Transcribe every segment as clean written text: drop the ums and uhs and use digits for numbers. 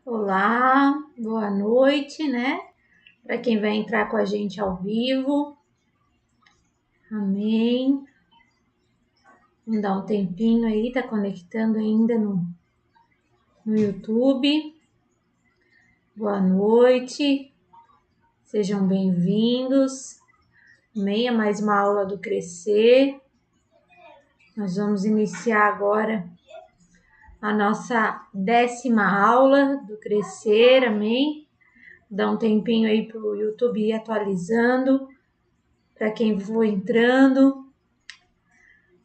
Olá, boa noite, né? Para quem vai entrar com a gente ao vivo. Amém. Vamos dar um tempinho aí, tá conectando ainda no YouTube. Boa noite, sejam bem-vindos. Amém, a mais uma aula do Crescer. Nós vamos iniciar agora a nossa 10ª aula do Crescer, amém? Dá um tempinho aí para o YouTube ir atualizando, para quem for entrando.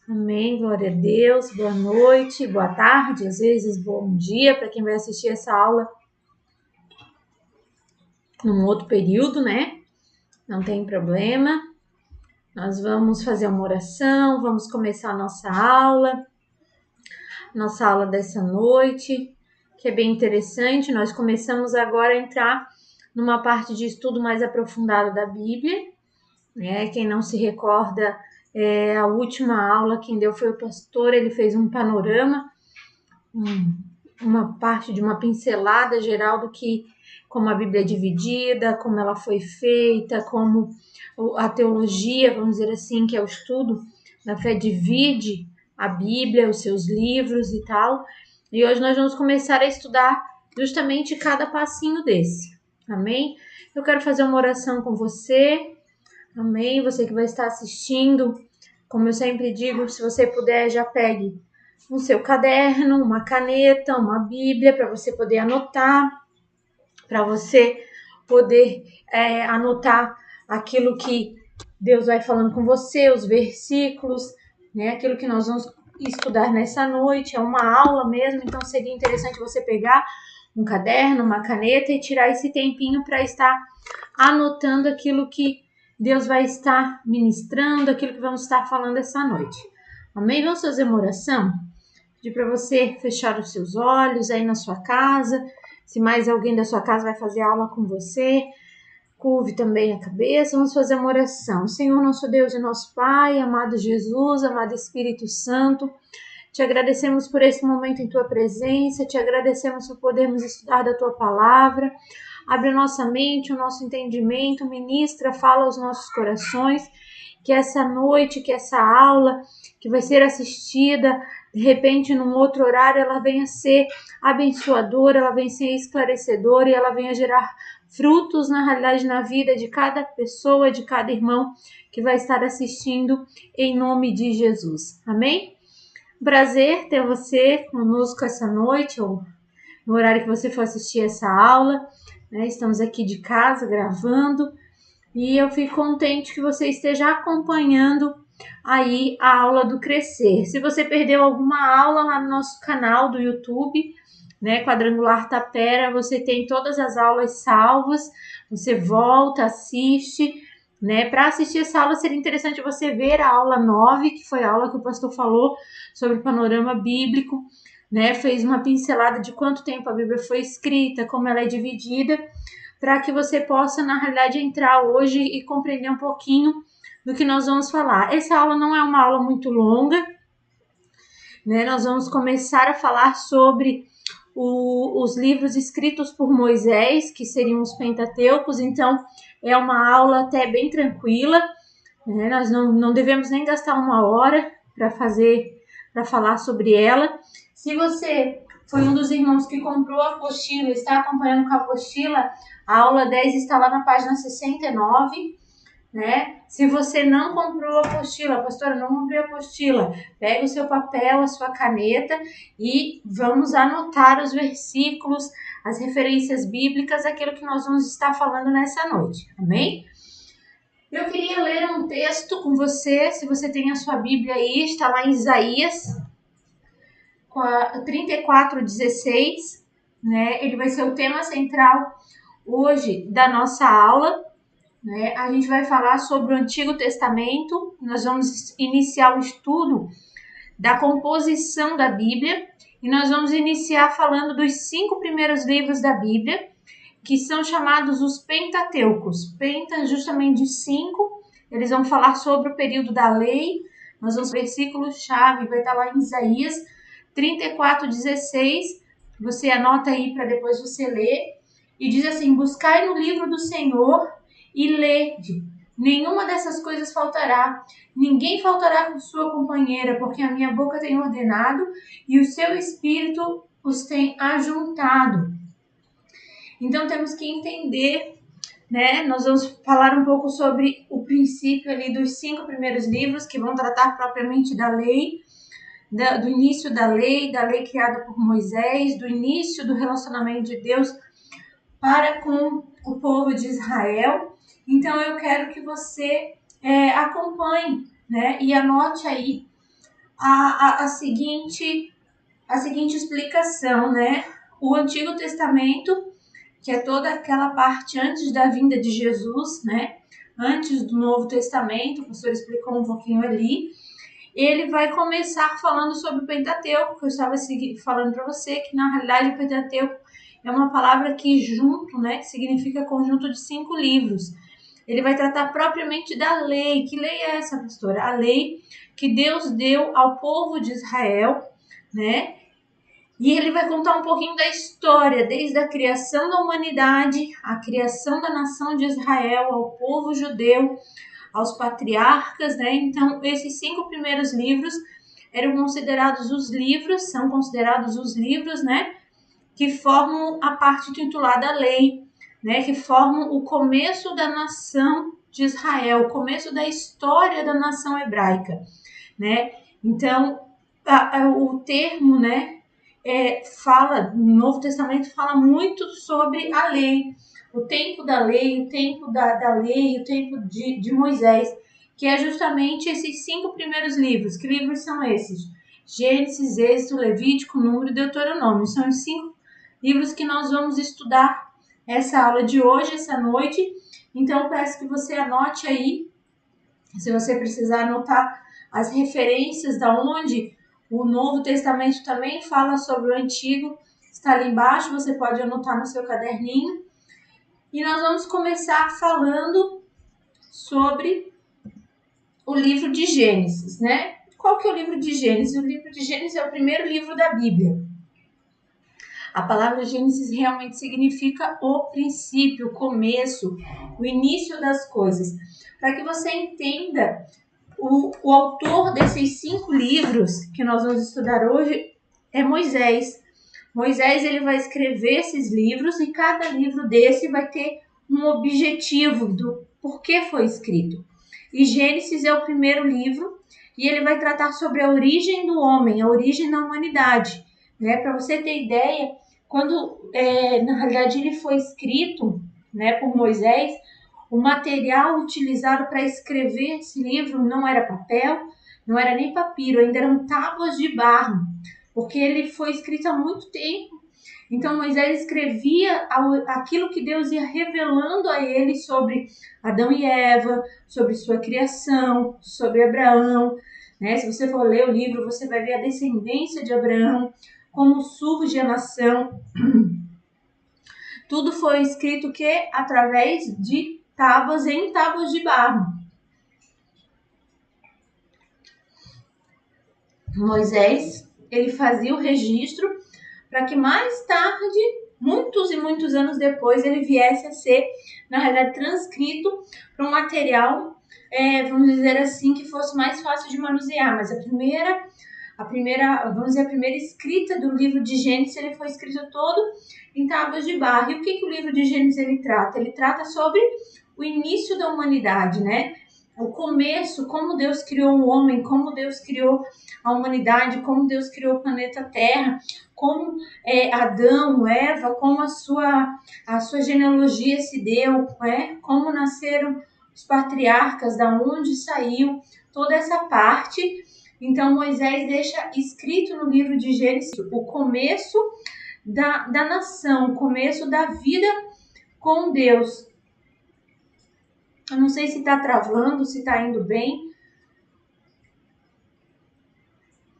Amém, glória a Deus, boa noite, boa tarde, às vezes bom dia para quem vai assistir essa aula num outro período, né? Não tem problema. Nós vamos fazer uma oração, vamos começar a nossa aula dessa noite, que é bem interessante. Nós começamos agora a entrar numa parte de estudo mais aprofundado da Bíblia, né? Quem não se recorda, a última aula quem deu foi o pastor, ele fez um panorama, uma parte de uma pincelada geral do que, como a Bíblia é dividida, como ela foi feita, como a teologia, vamos dizer assim, que é o estudo da fé, divide a Bíblia, os seus livros e tal. E hoje nós vamos começar a estudar justamente cada passinho desse, amém? Eu quero fazer uma oração com você, amém? Você que vai estar assistindo, como eu sempre digo, se você puder, já pegue o seu caderno, uma caneta, uma Bíblia, para você poder anotar, para você poder anotar aquilo que Deus vai falando com você, os versículos, né? Aquilo que nós vamos estudar nessa noite, é uma aula mesmo, então seria interessante você pegar um caderno, uma caneta e tirar esse tempinho para estar anotando aquilo que Deus vai estar ministrando, aquilo que vamos estar falando essa noite. Amém? Vamos fazer uma oração? Pedir para você fechar os seus olhos aí na sua casa. Se mais alguém da sua casa vai fazer aula com você, curve também a cabeça. Vamos fazer uma oração. Senhor, nosso Deus e nosso Pai, amado Jesus, amado Espírito Santo, te agradecemos por esse momento em tua presença, te agradecemos por podermos estudar da tua palavra. Abre a nossa mente, o nosso entendimento, ministra, fala aos nossos corações, que essa noite, que essa aula que vai ser assistida, de repente num outro horário, ela venha ser abençoadora, ela venha ser esclarecedora e ela venha gerar frutos, na realidade, na vida de cada pessoa, de cada irmão que vai estar assistindo, em nome de Jesus. Amém? Prazer ter você conosco essa noite, ou no horário que você for assistir essa aula, né? Estamos aqui de casa gravando e eu fico contente que você esteja acompanhando aí a aula do Crescer. Se você perdeu alguma aula lá no nosso canal do YouTube, né, Quadrangular Tapera, você tem todas as aulas salvas, você volta, assiste, né? Para assistir essa aula seria interessante você ver a aula 9, que foi a aula que o pastor falou sobre o panorama bíblico, né? Fez uma pincelada de quanto tempo a Bíblia foi escrita, como ela é dividida, para que você possa, na realidade, entrar hoje e compreender um pouquinho do que nós vamos falar. Essa aula não é uma aula muito longa, né? Nós vamos começar a falar sobre os livros escritos por Moisés, que seriam os Pentateucos, então é uma aula até bem tranquila, né? Nós não devemos nem gastar uma hora para falar sobre ela. Se você foi um dos irmãos que comprou a apostila, está acompanhando com a apostila, a aula 10 está lá na página 69, né? Se você não comprou a apostila, pastora, não comprei a apostila, pega o seu papel, a sua caneta e vamos anotar os versículos, as referências bíblicas, aquilo que nós vamos estar falando nessa noite, amém? Eu queria ler um texto com você, se você tem a sua Bíblia aí, está lá em Isaías 34:16, né? Ele vai ser o tema central hoje da nossa aula, né? A gente vai falar sobre o Antigo Testamento, nós vamos iniciar o estudo da composição da Bíblia e nós vamos iniciar falando dos 5 primeiros livros da Bíblia, que são chamados os Pentateucos. Penta justamente de 5, eles vão falar sobre o período da lei, nós vamos versículo-chave, vai estar lá em Isaías 34:16, Você anota aí para depois você ler. E diz assim: buscai no livro do Senhor e lede. Nenhuma dessas coisas faltará. Ninguém faltará com sua companheira, porque a minha boca tem ordenado e o seu espírito os tem ajuntado. Então temos que entender, né? Nós vamos falar um pouco sobre o princípio ali dos 5 primeiros livros, que vão tratar propriamente da lei, do início da lei criada por Moisés, do início do relacionamento de Deus para com o povo de Israel. Então eu quero que você acompanhe, né? E anote aí a seguinte explicação, né? O Antigo Testamento, que é toda aquela parte antes da vinda de Jesus, né? Antes do Novo Testamento, o professor explicou um pouquinho ali. Ele vai começar falando sobre o Pentateuco, que eu estava falando para você, que na realidade o Pentateuco é uma palavra que junto, né, que significa conjunto de 5 livros. Ele vai tratar propriamente da lei. Que lei é essa, pastora? A lei que Deus deu ao povo de Israel, né? E ele vai contar um pouquinho da história, desde a criação da humanidade, a criação da nação de Israel, ao povo judeu, aos patriarcas, né? Então, esses 5 primeiros livros são considerados os livros, né? Que formam a parte titulada Lei, né? Que formam o começo da nação de Israel, o começo da história da nação hebraica, né? Então, o termo, né? No Novo Testamento fala muito sobre a lei, o tempo da lei, o tempo da lei, o tempo de Moisés, que é justamente esses 5 primeiros livros. Que livros são esses? Gênesis, Êxodo, Levítico, Número e Deuteronômio. São os 5 livros que nós vamos estudar essa aula de hoje, essa noite. Então, peço que você anote aí, se você precisar anotar as referências da onde o Novo Testamento também fala sobre o Antigo, está ali embaixo, você pode anotar no seu caderninho. E nós vamos começar falando sobre o livro de Gênesis, né? Qual que é o livro de Gênesis? O livro de Gênesis é o primeiro livro da Bíblia. A palavra Gênesis realmente significa o princípio, o começo, o início das coisas. Para que você entenda, o autor desses 5 livros que nós vamos estudar hoje é Moisés. Moisés ele vai escrever esses livros e cada livro desse vai ter um objetivo do porquê foi escrito. E Gênesis é o primeiro livro e ele vai tratar sobre a origem do homem, a origem da humanidade. Né? Para você ter ideia, quando na realidade ele foi escrito, né, por Moisés, o material utilizado para escrever esse livro não era papel, não era nem papiro, ainda eram tábuas de barro, porque ele foi escrito há muito tempo. Então Moisés escrevia aquilo que Deus ia revelando a ele sobre Adão e Eva, sobre sua criação, sobre Abraão. Né? Se você for ler o livro, você vai ver a descendência de Abraão, como surge a nação. Tudo foi escrito através de tábuas de barro. Moisés, ele fazia o registro para que mais tarde, muitos e muitos anos depois, ele viesse a ser, na realidade, transcrito para um material, vamos dizer assim, que fosse mais fácil de manusear. Mas a primeira escrita do livro de Gênesis, ele foi escrito todo em tábuas de barro. E o que o livro de Gênesis ele trata? Ele trata sobre o início da humanidade, né? O começo, como Deus criou o homem, como Deus criou a humanidade, como Deus criou o planeta Terra, como Adão, Eva, como a sua genealogia se deu, como nasceram os patriarcas, da onde saiu toda essa parte. Então Moisés deixa escrito no livro de Gênesis o começo da nação, o começo da vida com Deus. Eu não sei se está travando, se está indo bem.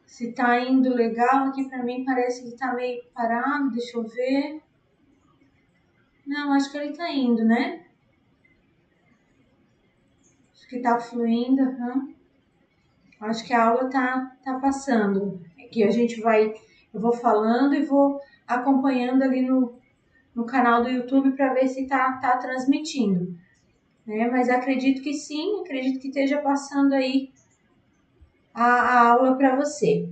Se está indo legal, aqui para mim parece que está meio parado, deixa eu ver. Não, acho que ele está indo, né? Acho que está fluindo, Acho que a aula tá passando. Aqui eu vou falando e vou acompanhando ali no canal do YouTube para ver se tá transmitindo, né? Mas acredito que sim, acredito que esteja passando aí a aula para você.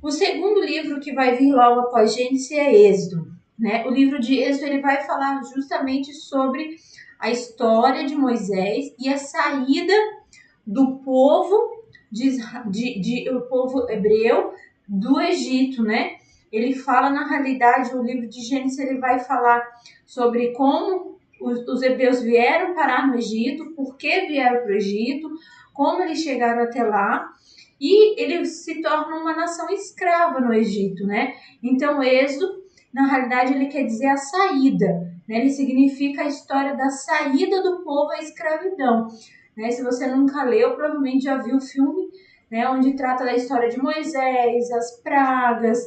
O segundo livro que vai vir logo após Gênesis é Êxodo, né? O livro de Êxodo ele vai falar justamente sobre a história de Moisés e a saída do povo o povo hebreu do Egito, né? Ele fala, na realidade, o livro de Gênesis ele vai falar sobre como os hebreus vieram parar no Egito, por que vieram para o Egito, como eles chegaram até lá, e eles se tornam uma nação escrava no Egito, né? Então, Êxodo, na realidade, ele quer dizer a saída, né? Ele significa a história da saída do povo à escravidão, né? Se você nunca leu, provavelmente já viu o filme, né? Onde trata da história de Moisés, as pragas,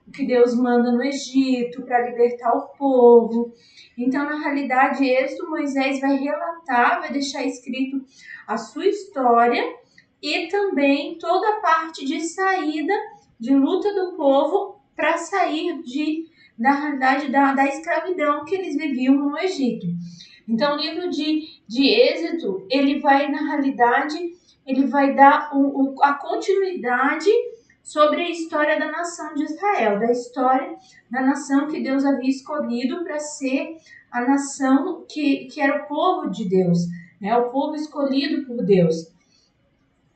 o que Deus manda no Egito para libertar o povo. Então, na realidade, Êxodo, Moisés vai relatar, vai deixar escrito a sua história e também toda a parte de saída, de luta do povo para sair da realidade da escravidão que eles viviam no Egito. Então, o livro de Êxodo, ele vai, na realidade, ele vai dar a continuidade sobre a história da nação de Israel, da história da nação que Deus havia escolhido para ser a nação que era o povo de Deus, né? O povo escolhido por Deus.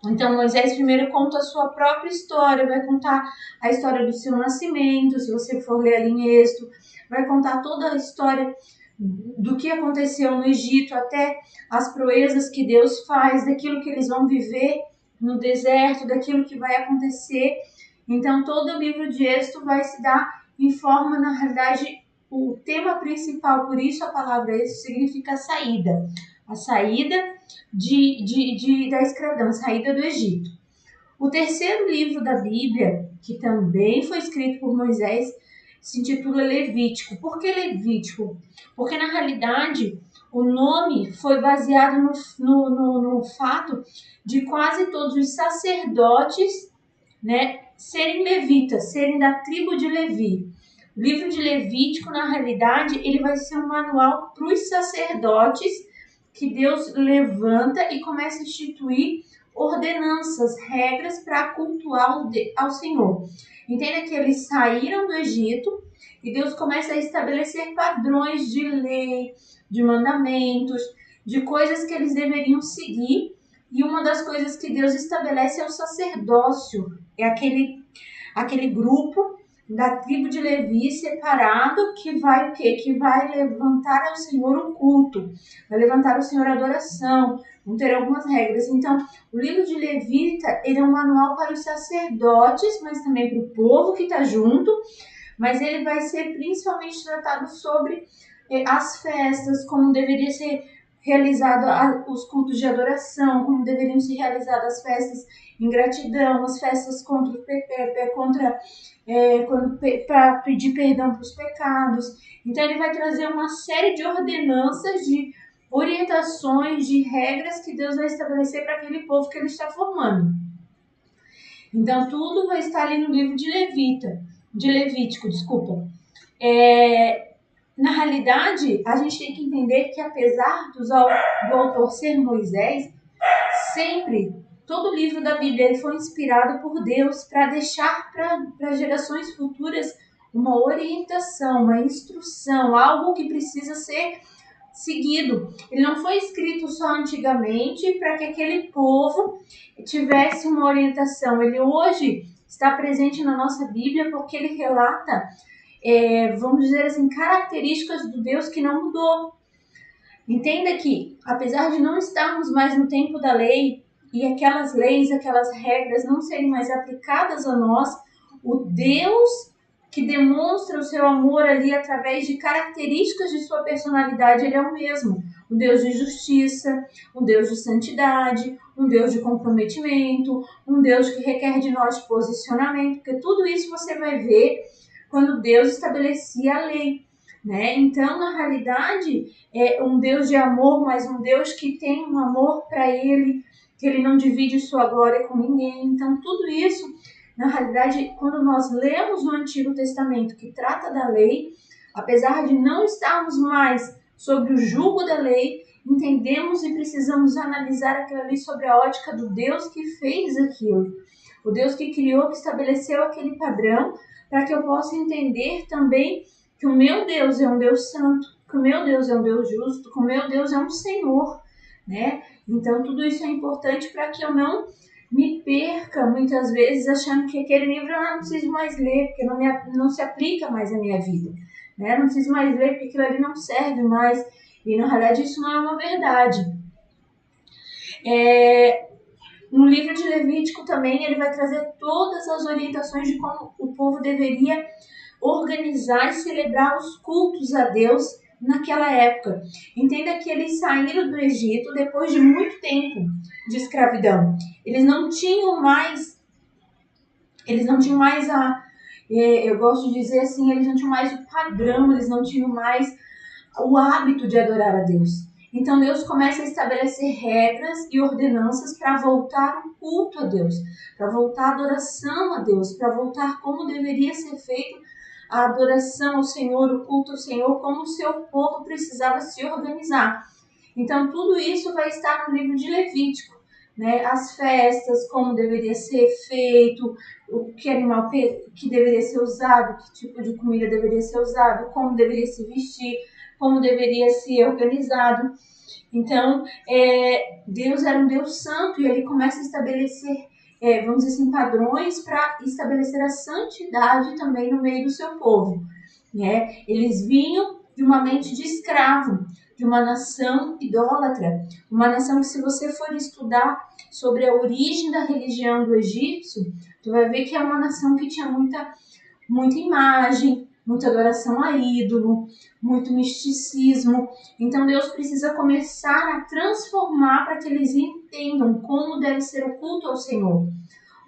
Então, Moisés primeiro conta a sua própria história, vai contar a história do seu nascimento, se você for ler ali em Êxodo, vai contar toda a história do que aconteceu no Egito, até as proezas que Deus faz, daquilo que eles vão viver no deserto, daquilo que vai acontecer. Então, todo o livro de Êxodo vai se dar em forma, na realidade, o tema principal, por isso a palavra Êxodo significa saída. A saída da escravidão, a saída do Egito. O terceiro livro da Bíblia, que também foi escrito por Moisés, se intitula Levítico. Por que Levítico? Porque, na realidade, o nome foi baseado no fato de quase todos os sacerdotes, né, serem levitas, serem da tribo de Levi. O livro de Levítico, na realidade, ele vai ser um manual para os sacerdotes que Deus levanta e começa a instituir ordenanças, regras para cultuar ao Senhor. Entenda que eles saíram do Egito e Deus começa a estabelecer padrões de lei, de mandamentos, de coisas que eles deveriam seguir. E uma das coisas que Deus estabelece é o sacerdócio, é aquele grupo da tribo de Levi separado que vai o quê? Que vai levantar ao Senhor o culto, vai levantar ao Senhor a adoração, vão ter algumas regras. Então, o livro de Levita, ele é um manual para os sacerdotes, mas também para o povo que está junto, mas ele vai ser principalmente tratado sobre as festas, como deveria ser realizado os cultos de adoração, como deveriam ser realizadas as festas em gratidão, as festas para pedir perdão para os pecados. Então ele vai trazer uma série de ordenanças, de orientações, de regras que Deus vai estabelecer para aquele povo que ele está formando. Então tudo vai estar ali no livro de Levítico. Na realidade, a gente tem que entender que apesar do autor ser Moisés, sempre, todo o livro da Bíblia ele foi inspirado por Deus para deixar para gerações futuras uma orientação, uma instrução, algo que precisa ser seguido. Ele não foi escrito só antigamente para que aquele povo tivesse uma orientação. Ele hoje está presente na nossa Bíblia porque ele relata vamos dizer assim, características do Deus que não mudou. Entenda que, apesar de não estarmos mais no tempo da lei e aquelas leis, aquelas regras não serem mais aplicadas a nós, o Deus que demonstra o seu amor ali através de características de sua personalidade, ele é o mesmo. Um Deus de justiça, um Deus de santidade, um Deus de comprometimento, um Deus que requer de nós posicionamento, porque tudo isso você vai ver quando Deus estabelecia a lei, né? Então, na realidade, é um Deus de amor, mas um Deus que tem um amor para ele, que ele não divide sua glória com ninguém. Então, tudo isso Na realidade, quando nós lemos o Antigo Testamento, que trata da lei, apesar de não estarmos mais sobre o jugo da lei, entendemos e precisamos analisar aquilo ali sobre a ótica do Deus que fez aquilo. O Deus que criou, que estabeleceu aquele padrão, para que eu possa entender também que o meu Deus é um Deus santo, que o meu Deus é um Deus justo, que o meu Deus é um Senhor, né? Então, tudo isso é importante para que eu não me perca, muitas vezes, achando que aquele livro eu não preciso mais ler, porque não se aplica mais à minha vida, né? Não preciso mais ler, porque aquilo ali não serve mais. E, na realidade, isso não é uma verdade. No livro de Levítico também, ele vai trazer todas as orientações de como o povo deveria organizar e celebrar os cultos a Deus naquela época. Entenda que eles saíram do Egito depois de muito tempo de escravidão. Eles não tinham mais eu gosto de dizer assim, eles não tinham mais o padrão, eles não tinham mais o hábito de adorar a Deus. Então Deus começa a estabelecer regras e ordenanças para voltar o culto a Deus, para voltar a adoração a Deus, para voltar como deveria ser feito a adoração ao Senhor, o culto ao Senhor, como o seu povo precisava se organizar. Então tudo isso vai estar no livro de Levítico, né? As festas, como deveria ser feito, o que animal que deveria ser usado, que tipo de comida deveria ser usado, como deveria se vestir, como deveria ser organizado. Então, Deus era um Deus santo e ele começa a estabelecer, vamos dizer assim, padrões para estabelecer a santidade também no meio do seu povo, né? Eles vinham de uma mente de escravo, de uma nação idólatra, uma nação que, se você for estudar sobre a origem da religião do egípcio, tu vai ver que é uma nação que tinha muita imagem, muita adoração a ídolo, muito misticismo. Então Deus precisa começar a transformar para que eles entendam como deve ser o culto ao Senhor.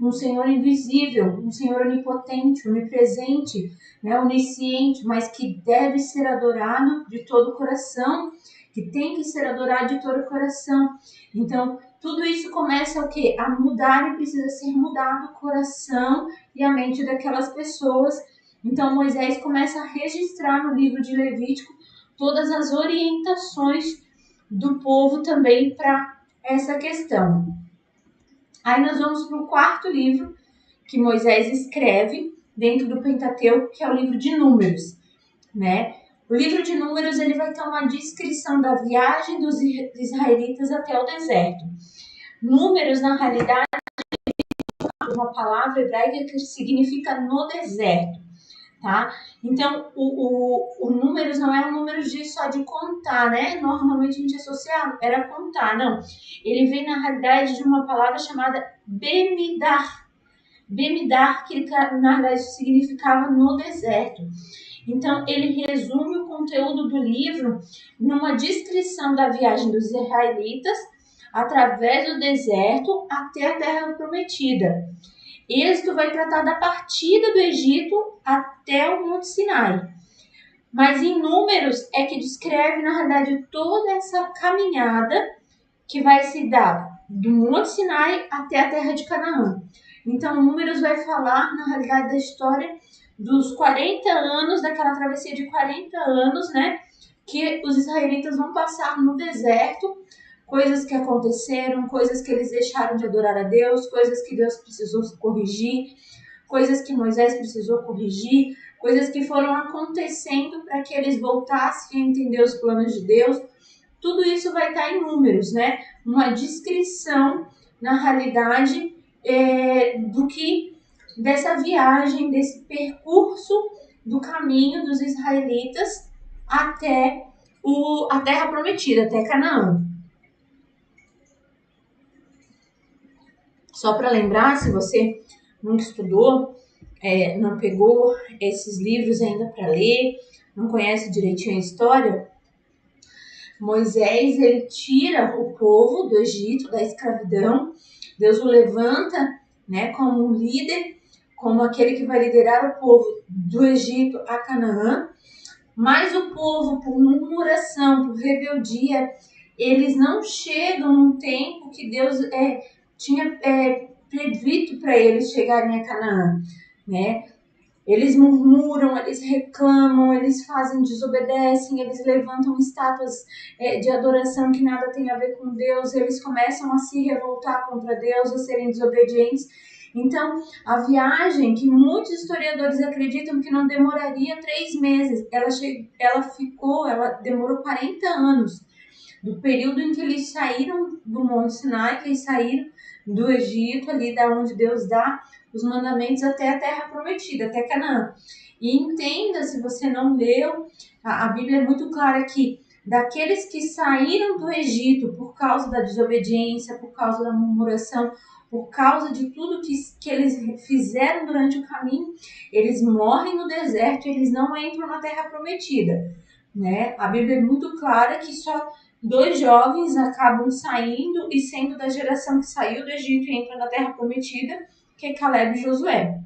Um Senhor invisível, um Senhor onipotente, onipresente, né, onisciente, mas que deve ser adorado de todo o coração, que tem que ser adorado de todo o coração. Então, tudo isso começa o quê? A mudar, e precisa ser mudado o coração e a mente daquelas pessoas. Então, Moisés começa a registrar no livro de Levítico todas as orientações do povo também para essa questão. Aí nós vamos para o quarto livro que Moisés escreve dentro do Pentateuco, que é o livro de Números, né? O livro de Números ele vai ter uma descrição da viagem dos israelitas até o deserto. Números, na realidade, é uma palavra hebraica que significa no deserto, tá? Então, o Números não é um número só de contar, né? Normalmente a gente associa, era contar, não. Ele vem, na realidade, de uma palavra chamada Bemidar. Bemidar, que na verdade significava no deserto. Então, ele resume o conteúdo do livro numa descrição da viagem dos israelitas através do deserto até a Terra Prometida. Êxodo vai tratar da partida do Egito até o Monte Sinai. Mas em Números é que descreve, na realidade, toda essa caminhada que vai se dar do Monte Sinai até a Terra de Canaã. Então, Números vai falar, na realidade, da história dos 40 anos, daquela travessia de 40 anos, né? Que os israelitas vão passar no deserto, coisas que aconteceram, coisas que eles deixaram de adorar a Deus, coisas que Deus precisou corrigir, coisas que Moisés precisou corrigir, coisas que foram acontecendo para que eles voltassem a entender os planos de Deus. Tudo isso vai estar em Números, né? Uma descrição, na realidade, dessa viagem, desse percurso do caminho dos israelitas até a Terra Prometida, até Canaã. Só para lembrar, se você não estudou, não pegou esses livros ainda para ler, não conhece direitinho a história, Moisés, ele tira o povo do Egito, da escravidão. Deus o levanta, né, como um líder, como aquele que vai liderar o povo do Egito a Canaã. Mas o povo, por murmuração, por rebeldia, eles não chegam num tempo que Deus tinha predito para eles chegarem a Canaã, né? Eles murmuram, eles reclamam, eles fazem, desobedecem, eles levantam estátuas de adoração que nada tem a ver com Deus, eles começam a se revoltar contra Deus, a serem desobedientes. Então, a viagem, que muitos historiadores acreditam que não demoraria 3 meses, ela demorou 40 anos, do período em que eles saíram do Monte Sinai, que eles saíram do Egito, ali da onde Deus dá os mandamentos, até a Terra Prometida, até Canaã. E entenda, se você não leu, a Bíblia é muito clara que daqueles que saíram do Egito por causa da desobediência, por causa da murmuração, por causa de tudo que eles fizeram durante o caminho, eles morrem no deserto e eles não entram na Terra Prometida, né? A Bíblia é muito clara que só 2 jovens acabam saindo e sendo da geração que saiu do Egito e entra na Terra Prometida, que é Caleb e Josué.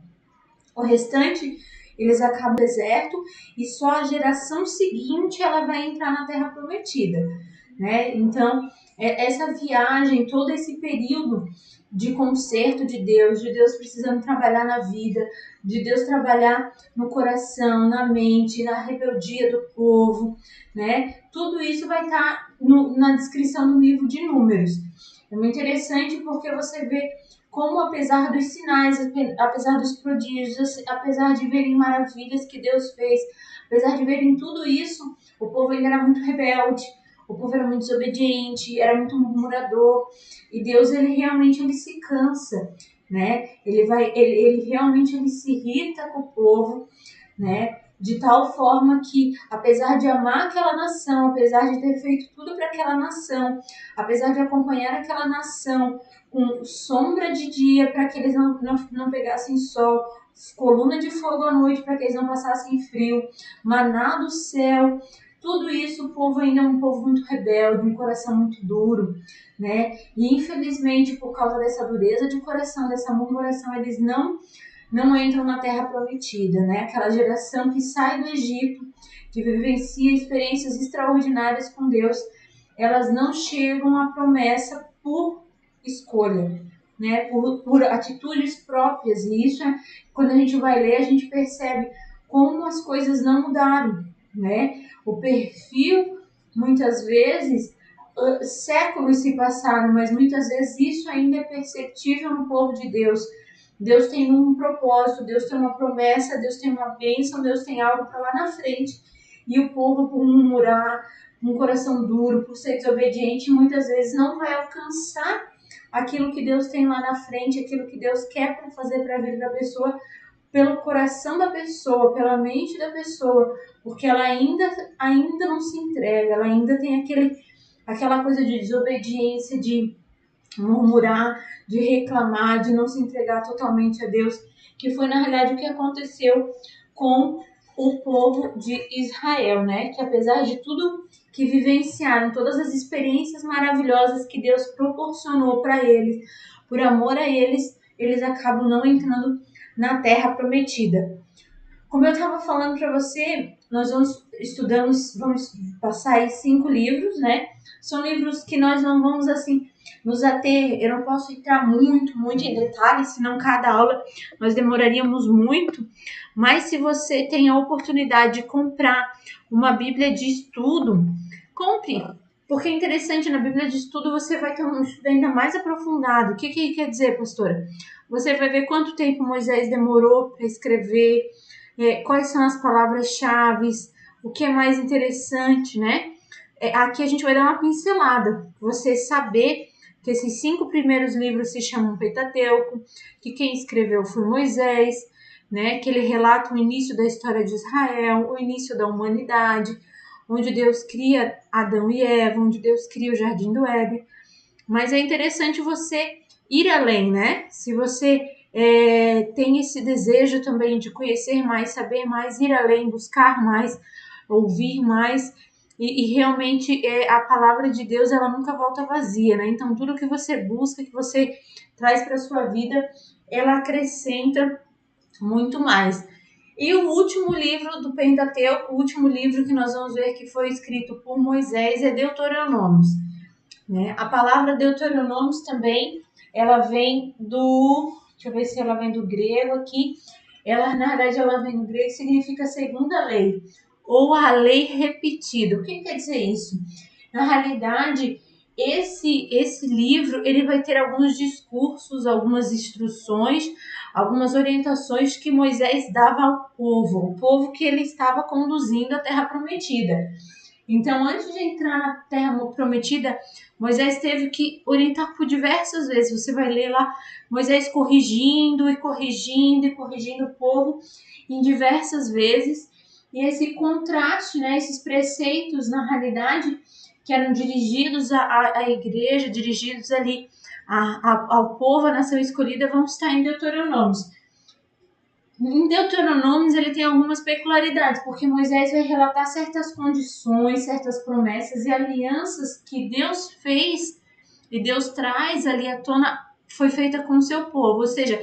O restante, eles acabam no deserto e só a geração seguinte ela vai entrar na Terra Prometida, né? Então, essa viagem, todo esse período de conserto de Deus precisando trabalhar na vida, de Deus trabalhar no coração, na mente, na rebeldia do povo, né? Tudo isso vai estar na descrição do livro de Números. É muito interessante porque você vê como, apesar dos sinais, apesar dos prodígios, apesar de verem maravilhas que Deus fez, apesar de verem tudo isso, o povo ainda era muito rebelde, o povo era muito desobediente, era muito murmurador, e Deus, ele realmente se cansa, né? Ele realmente se irrita com o povo, né? De tal forma que, apesar de amar aquela nação, apesar de ter feito tudo para aquela nação, apesar de acompanhar aquela nação com sombra de dia para que eles não pegassem sol, coluna de fogo à noite para que eles não passassem frio, maná do céu, tudo isso, o povo ainda é um povo muito rebelde, um coração muito duro, né? E infelizmente, por causa dessa dureza de coração, dessa murmuração, eles não entram na Terra Prometida, né? Aquela geração que sai do Egito, que vivencia experiências extraordinárias com Deus, elas não chegam à promessa por escolha, né? Por atitudes próprias. E isso, quando a gente vai ler, a gente percebe como as coisas não mudaram, né? O perfil, muitas vezes, séculos se passaram, mas muitas vezes isso ainda é perceptível no povo de Deus. Deus tem um propósito, Deus tem uma promessa, Deus tem uma bênção, Deus tem algo para lá na frente. E o povo, por murmurar, um coração duro, por ser desobediente, muitas vezes não vai alcançar aquilo que Deus tem lá na frente, aquilo que Deus quer para fazer para a vida da pessoa, pelo coração da pessoa, pela mente da pessoa, porque ela ainda não se entrega, ela ainda tem aquela coisa de desobediência, de murmurar, de reclamar, de não se entregar totalmente a Deus, que foi na realidade o que aconteceu com o povo de Israel, né? Que apesar de tudo que vivenciaram, todas as experiências maravilhosas que Deus proporcionou para eles, por amor a eles, eles acabam não entrando na Terra Prometida. Como eu estava falando para você, nós vamos passar aí 5 livros, né? São livros que nós não vamos, assim, nos ater. Eu não posso entrar muito em detalhes, senão cada aula nós demoraríamos muito. Mas se você tem a oportunidade de comprar uma Bíblia de estudo, compre. Porque é interessante, na Bíblia de estudo você vai ter um estudo ainda mais aprofundado. O que quer dizer, pastora? Você vai ver quanto tempo Moisés demorou para escrever, quais são as palavras-chave, o que é mais interessante, né? Aqui a gente vai dar uma pincelada, você saber que esses 5 primeiros livros se chamam Pentateuco, que quem escreveu foi Moisés, né? Que ele relata o início da história de Israel, o início da humanidade, onde Deus cria Adão e Eva, onde Deus cria o Jardim do Éden. Mas é interessante você ir além, né? Se você tem esse desejo também de conhecer mais, saber mais, ir além, buscar mais, ouvir mais, e realmente a palavra de Deus, ela nunca volta vazia, né? Então tudo que você busca, que você traz para a sua vida, ela acrescenta muito mais. E o último livro do Pentateuco, o último livro que nós vamos ver que foi escrito por Moisés, é Deuteronômios, né? A palavra Deuteronômios também ela vem do... Deixa eu ver se ela vem do grego aqui. Ela, na verdade, ela vem do grego, significa segunda lei, ou a lei repetida. O que quer dizer isso? Na realidade, esse livro ele vai ter alguns discursos, algumas instruções, algumas orientações que Moisés dava ao povo, o povo que ele estava conduzindo à Terra Prometida. Então, antes de entrar na Terra Prometida, Moisés teve que orientar por diversas vezes. Você vai ler lá Moisés corrigindo e corrigindo e corrigindo o povo em diversas vezes. E esse contraste, né, esses preceitos, na realidade, que eram dirigidos à igreja, dirigidos ali ao povo, à nação escolhida, vão estar em Deuteronômios. Em Deuteronômios ele tem algumas peculiaridades, porque Moisés vai relatar certas condições, certas promessas e alianças que Deus fez e Deus traz ali à tona, foi feita com o seu povo. Ou seja,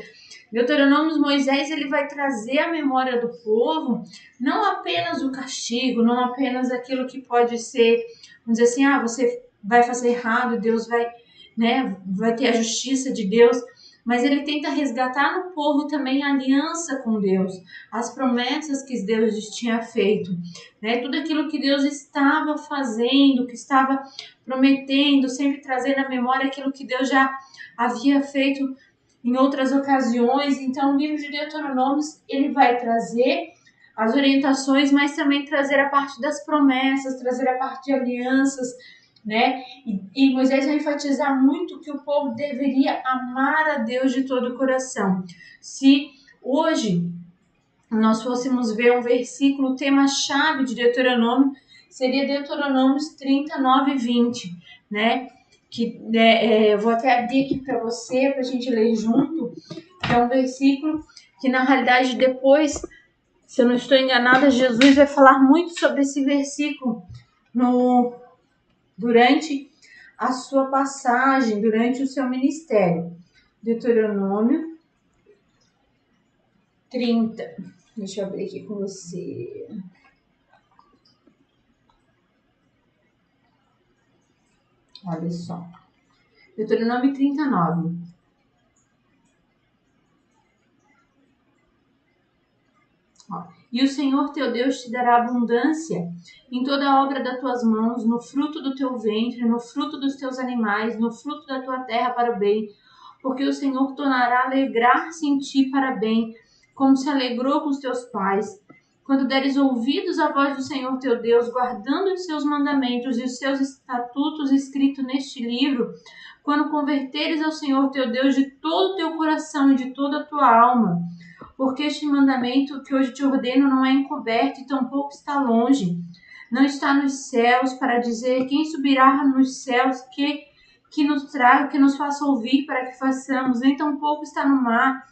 Deuteronômios, Moisés ele vai trazer à memória do povo não apenas o castigo, não apenas aquilo que pode ser, vamos dizer assim, você vai fazer errado, Deus vai, né, vai ter a justiça de Deus, mas ele tenta resgatar no povo também a aliança com Deus, as promessas que Deus tinha feito, né? Tudo aquilo que Deus estava fazendo, que estava prometendo, sempre trazendo à memória aquilo que Deus já havia feito em outras ocasiões. Então, o livro de Deuteronômios, ele vai trazer as orientações, mas também trazer a parte das promessas, trazer a parte de alianças, né? E Moisés vai enfatizar muito que o povo deveria amar a Deus de todo o coração. Se hoje nós fôssemos ver um versículo, o tema-chave de Deuteronômio seria Deuteronômios 39 e 20, né? Que eu vou até abrir aqui para você, para a gente ler junto, que é um versículo que na realidade depois, se eu não estou enganada, Jesus vai falar muito sobre esse versículo durante a sua passagem, durante o seu ministério. Deuteronômio 30. Deixa eu abrir aqui com você. Olha só. Deuteronômio 39. E o Senhor teu Deus te dará abundância em toda a obra das tuas mãos, no fruto do teu ventre, no fruto dos teus animais, no fruto da tua terra para o bem, porque o Senhor tornará a alegrar-se em ti para bem, como se alegrou com os teus pais. Quando deres ouvidos à voz do Senhor teu Deus, guardando os seus mandamentos e os seus estatutos escritos neste livro, quando converteres ao Senhor teu Deus de todo o teu coração e de toda a tua alma, porque este mandamento que hoje te ordeno não é encoberto e tampouco está longe, não está nos céus, para dizer quem subirá nos céus, que nos traga, que nos faça ouvir para que façamos, nem tampouco está no mar,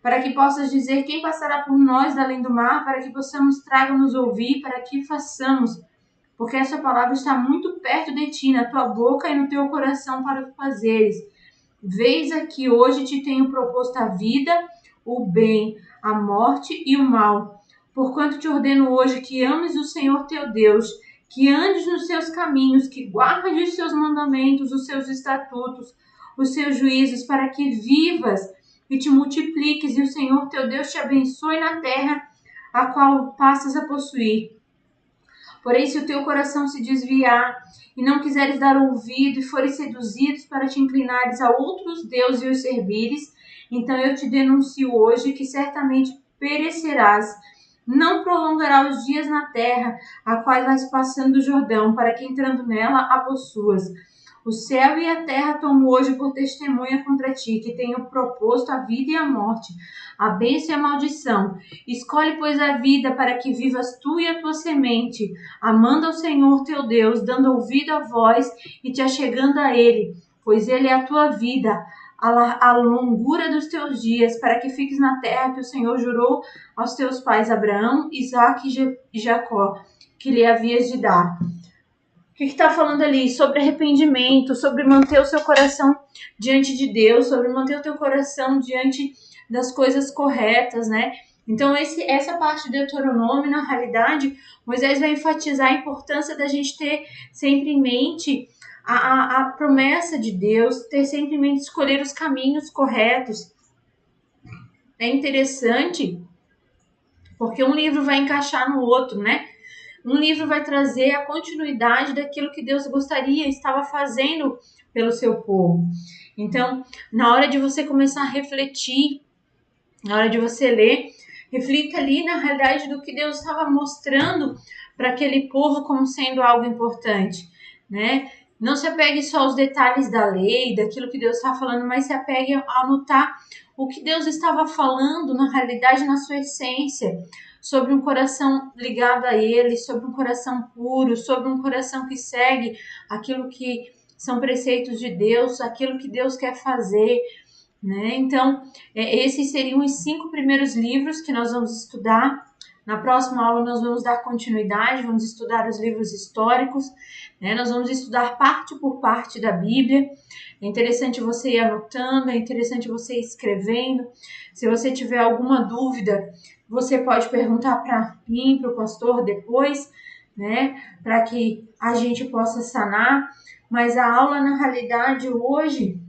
para que possas dizer quem passará por nós da além do mar, para que possamos traga-nos ouvir, para que façamos, porque essa palavra está muito perto de ti, na tua boca e no teu coração para o fazeres. Vês aqui hoje te tenho proposto a vida, o bem, a morte e o mal. Porquanto te ordeno hoje que ames o Senhor teu Deus, que andes nos seus caminhos, que guardes os seus mandamentos, os seus estatutos, os seus juízos, para que vivas e te multipliques, e o Senhor teu Deus te abençoe na terra a qual passas a possuir. Porém, se o teu coração se desviar e não quiseres dar ouvido e fores seduzidos para te inclinares a outros deuses e os servires, então eu te denuncio hoje que certamente perecerás. Não prolongará os dias na terra, a qual vais passando do Jordão, para que entrando nela a possuas. O céu e a terra tomo hoje por testemunha contra ti, que tenho proposto a vida e a morte, a bênção e a maldição. Escolhe, pois, a vida, para que vivas tu e a tua semente, amando ao Senhor teu Deus, dando ouvido à voz e te achegando a Ele, pois Ele é a tua vida, a longura dos teus dias, para que fiques na terra que o Senhor jurou aos teus pais Abraão, Isaque e Jacó, que lhe havias de dar. O que está falando ali? Sobre arrependimento, sobre manter o seu coração diante de Deus, sobre manter o teu coração diante das coisas corretas, né? Então, essa parte do Deuteronômio, na realidade, Moisés vai enfatizar a importância da gente ter sempre em mente a promessa de Deus, ter sempre em mente escolher os caminhos corretos. É interessante porque um livro vai encaixar no outro, né? Um livro vai trazer a continuidade daquilo que Deus gostaria, estava fazendo pelo seu povo. Então, na hora de você começar a refletir, na hora de você ler, reflita ali na realidade do que Deus estava mostrando para aquele povo como sendo algo importante, né? Não se apegue só aos detalhes da lei, daquilo que Deus está falando, mas se apegue a notar o que Deus estava falando na realidade, na sua essência, sobre um coração ligado a Ele, sobre um coração puro, sobre um coração que segue aquilo que são preceitos de Deus, aquilo que Deus quer fazer, né? Então, esses seriam os 5 primeiros livros que nós vamos estudar. Na próxima aula nós vamos dar continuidade, vamos estudar os livros históricos, né? Nós vamos estudar parte por parte da Bíblia. É interessante você ir anotando, é interessante você ir escrevendo. Se você tiver alguma dúvida, você pode perguntar para mim, para o pastor depois, né? Para que a gente possa sanar. Mas a aula, na realidade, hoje,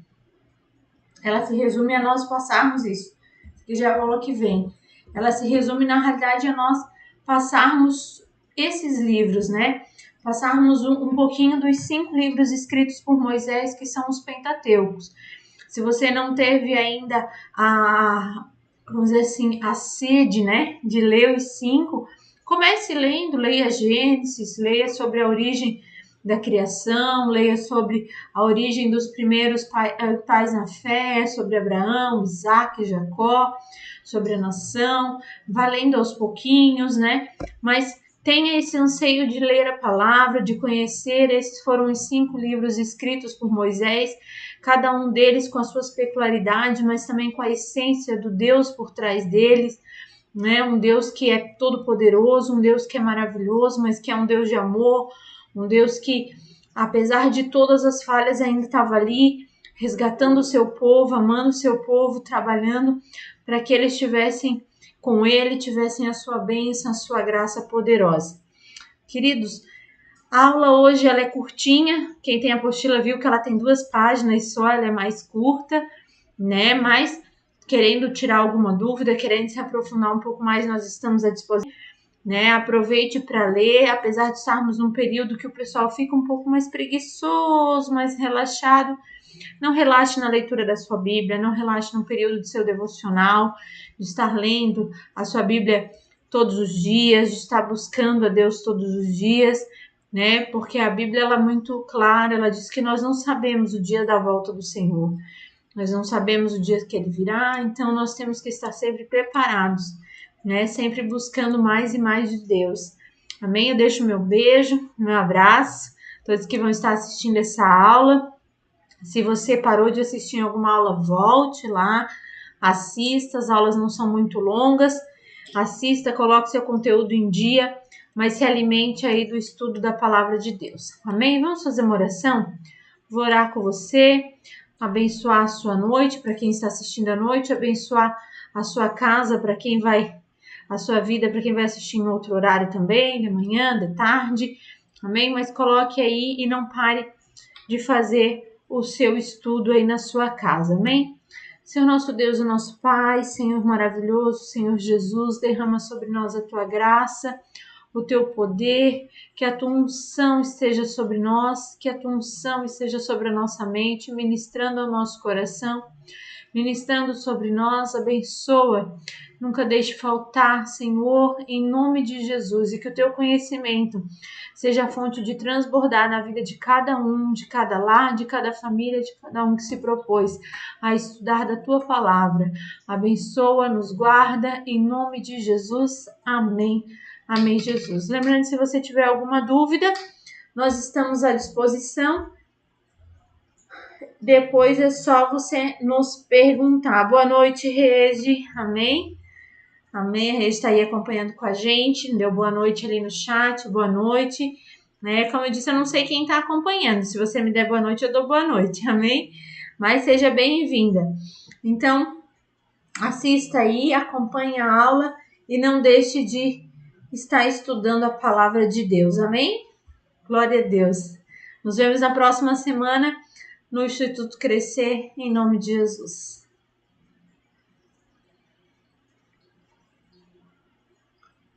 ela se resume a nós passarmos isso, que já é a aula que vem. Ela se resume, na realidade, a nós passarmos esses livros, né? Passarmos um pouquinho dos 5 livros escritos por Moisés, que são os Pentateucos. Se você não teve ainda vamos dizer assim, a sede, né, de ler os 5, comece lendo, leia Gênesis, leia sobre a origem da criação, leia sobre a origem dos primeiros pais na fé, sobre Abraão, Isaac, Jacó, sobre a nação, vá lendo aos pouquinhos, né? Mas tenha esse anseio de ler a palavra, de conhecer. Esses foram os 5 livros escritos por Moisés, cada um deles com as suas peculiaridades, mas também com a essência do Deus por trás deles, né? Um Deus que é todo poderoso, um Deus que é maravilhoso, mas que é um Deus de amor, um Deus que, apesar de todas as falhas, ainda estava ali, resgatando o seu povo, amando o seu povo, trabalhando para que eles estivessem com ele, tivessem a sua bênção, a sua graça poderosa. Queridos, a aula hoje ela é curtinha, quem tem a apostila viu que ela tem 2 páginas só, ela é mais curta, né? Mas querendo tirar alguma dúvida, querendo se aprofundar um pouco mais, nós estamos à disposição. Né? Aproveite para ler, apesar de estarmos num período que o pessoal fica um pouco mais preguiçoso, mais relaxado. Não relaxe na leitura da sua Bíblia, não relaxe no período do seu devocional, de estar lendo a sua Bíblia todos os dias, de estar buscando a Deus todos os dias, né? Porque a Bíblia ela é muito clara, ela diz que nós não sabemos o dia da volta do Senhor. Nós não sabemos o dia que ele virá, então nós temos que estar sempre preparados, né? Sempre buscando mais e mais de Deus. Amém? Eu deixo meu beijo, meu abraço, todos que vão estar assistindo essa aula. Se você parou de assistir alguma aula, volte lá, assista, as aulas não são muito longas, assista, coloque seu conteúdo em dia, mas se alimente aí do estudo da palavra de Deus. Amém? Vamos fazer uma oração? Vou orar com você, abençoar a sua noite, para quem está assistindo à noite, abençoar a sua casa, para quem vai, a sua vida, para quem vai assistir em outro horário também, de manhã, de tarde, amém? Mas coloque aí e não pare de fazer o seu estudo aí na sua casa, amém? Senhor nosso Deus e nosso Pai, Senhor maravilhoso, Senhor Jesus, derrama sobre nós a tua graça, o teu poder, que a tua unção esteja sobre nós, que a tua unção esteja sobre a nossa mente, ministrando ao nosso coração, ministrando sobre nós, abençoa, nunca deixe faltar, Senhor, em nome de Jesus, e que o teu conhecimento seja a fonte de transbordar na vida de cada um, de cada lar, de cada família, de cada um que se propôs a estudar da tua palavra. Abençoa, nos guarda, em nome de Jesus. Amém. Amém, Jesus. Lembrando, se você tiver alguma dúvida, nós estamos à disposição. Depois é só você nos perguntar. Boa noite, Regi. Amém? Amém. A Regi está aí acompanhando com a gente. Deu boa noite ali no chat. Boa noite. Né? Como eu disse, eu não sei quem está acompanhando. Se você me der boa noite, eu dou boa noite. Amém? Mas seja bem-vinda. Então, assista aí, acompanhe a aula e não deixe de estar estudando a palavra de Deus. Amém? Glória a Deus. Nos vemos na próxima semana no Instituto Crescer, em nome de Jesus.